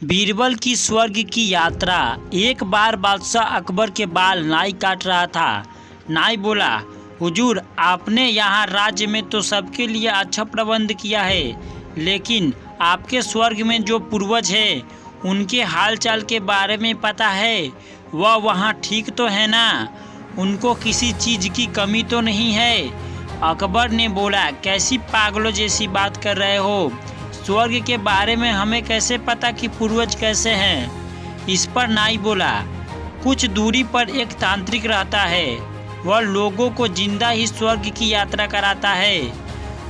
बीरबल की स्वर्ग की यात्रा। एक बार बादशाह अकबर के बाल नाई काट रहा था। नाई बोला, हुजूर, आपने यहाँ राज्य में तो सबके लिए अच्छा प्रबंध किया है, लेकिन आपके स्वर्ग में जो पूर्वज है उनके हालचाल के बारे में पता है? वह वहाँ ठीक तो है ना? उनको किसी चीज़ की कमी तो नहीं है? अकबर ने बोला, कैसी पागलों जैसी बात कर रहे हो? स्वर्ग के बारे में हमें कैसे पता कि पूर्वज कैसे हैं? इस पर नाई बोला, कुछ दूरी पर एक तांत्रिक रहता है। वह लोगों को जिंदा ही स्वर्ग की यात्रा कराता है।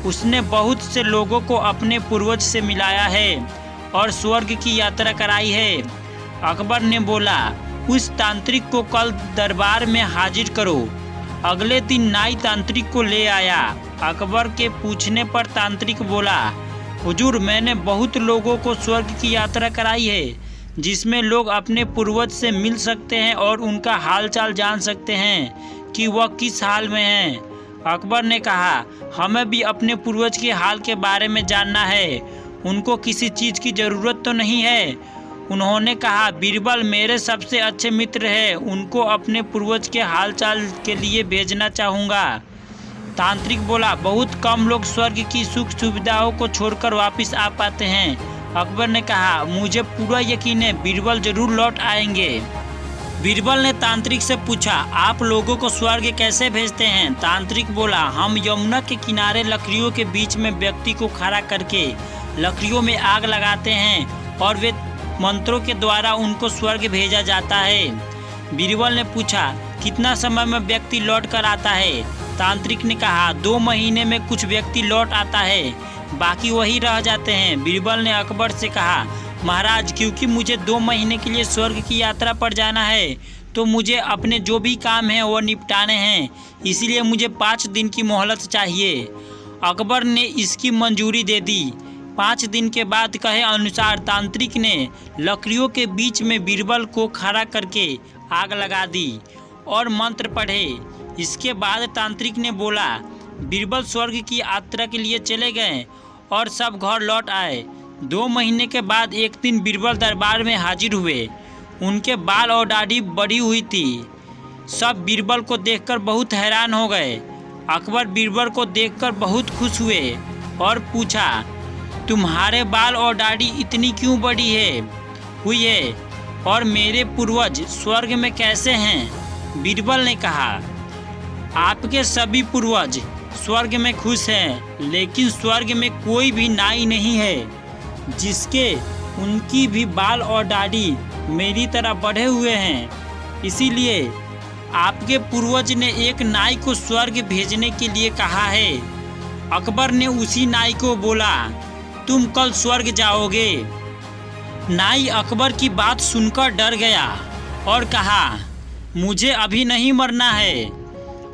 उसने बहुत से लोगों को अपने पूर्वज से मिलाया है और स्वर्ग की यात्रा कराई है। अकबर ने बोला, उस तांत्रिक को कल दरबार में हाजिर करो। अगले दिन नाई तांत्रिक को ले आया। अकबर के पूछने पर तांत्रिक बोला, हुजूर, मैंने बहुत लोगों को स्वर्ग की यात्रा कराई है, जिसमें लोग अपने पूर्वज से मिल सकते हैं और उनका हालचाल जान सकते हैं कि वह किस हाल में हैं। अकबर ने कहा, हमें भी अपने पूर्वज के हाल के बारे में जानना है। उनको किसी चीज़ की ज़रूरत तो नहीं है? उन्होंने कहा, बीरबल मेरे सबसे अच्छे मित्र हैं, उनको अपने पूर्वज के हालचाल के लिए भेजना चाहूँगा। तांत्रिक बोला, बहुत कम लोग स्वर्ग की सुख सुविधाओं को छोड़कर वापस आ पाते हैं। अकबर ने कहा, मुझे पूरा यकीन है बीरबल जरूर लौट आएंगे। बीरबल ने तांत्रिक से पूछा, आप लोगों को स्वर्ग कैसे भेजते हैं? तांत्रिक बोला, हम यमुना के किनारे लकड़ियों के बीच में व्यक्ति को खड़ा करके लकड़ियों में आग लगाते हैं और वे मंत्रों के द्वारा उनको स्वर्ग भेजा जाता है। बीरबल ने पूछा, कितना समय में व्यक्ति लौट कर आता है? तांत्रिक ने कहा, 2 महीने में कुछ व्यक्ति लौट आता है, बाकी वही रह जाते हैं। बीरबल ने अकबर से कहा, महाराज, क्योंकि मुझे 2 महीने के लिए स्वर्ग की यात्रा पर जाना है, तो मुझे अपने जो भी काम हैं वो निपटाने हैं, इसलिए मुझे 5 दिन की मोहलत चाहिए। अकबर ने इसकी मंजूरी दे दी। 5 दिन के बाद कहे अनुसार तांत्रिक ने लकड़ियों के बीच में बीरबल को खड़ा करके आग लगा दी और मंत्र पढ़े। इसके बाद तांत्रिक ने बोला, बीरबल स्वर्ग की यात्रा के लिए चले गए और सब घर लौट आए। 2 महीने के बाद एक दिन बीरबल दरबार में हाजिर हुए। उनके बाल और दाढ़ी बढ़ी हुई थी। सब बीरबल को देखकर बहुत हैरान हो गए। अकबर बीरबल को देखकर बहुत खुश हुए और पूछा, तुम्हारे बाल और दाढ़ी इतनी क्यों बड़ी हुई है और मेरे पूर्वज स्वर्ग में कैसे हैं? बीरबल ने कहा, आपके सभी पूर्वज स्वर्ग में खुश हैं, लेकिन स्वर्ग में कोई भी नाई नहीं है जिसके उनकी भी बाल और दाढ़ी मेरी तरह बढ़े हुए हैं। इसीलिए आपके पूर्वज ने एक नाई को स्वर्ग भेजने के लिए कहा है। अकबर ने उसी नाई को बोला, तुम कल स्वर्ग जाओगे। नाई अकबर की बात सुनकर डर गया और कहा, मुझे अभी नहीं मरना है,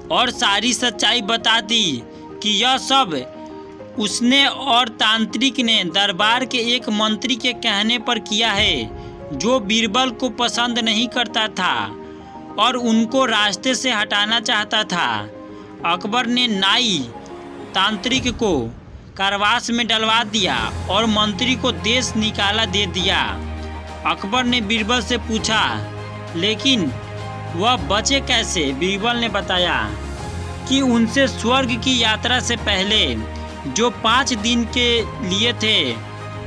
और सारी सच्चाई बता दी कि यह सब उसने और तांत्रिक ने दरबार के एक मंत्री के कहने पर किया है, जो बीरबल को पसंद नहीं करता था और उनको रास्ते से हटाना चाहता था। अकबर ने नाई तांत्रिक को कारावास में डलवा दिया और मंत्री को देश निकाला दे दिया। अकबर ने बीरबल से पूछा, लेकिन वह बचे कैसे? बीरबल ने बताया कि उनसे स्वर्ग की यात्रा से पहले जो 5 दिन के लिए थे,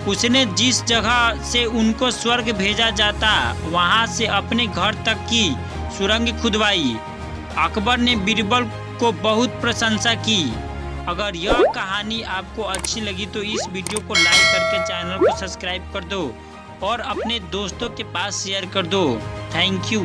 उसने जिस जगह से उनको स्वर्ग भेजा जाता वहां से अपने घर तक की सुरंग खुदवाई। अकबर ने बीरबल को बहुत प्रशंसा की। अगर यह कहानी आपको अच्छी लगी तो इस वीडियो को लाइक करके चैनल को सब्सक्राइब कर दो और अपने दोस्तों के पास शेयर कर दो। Thank you.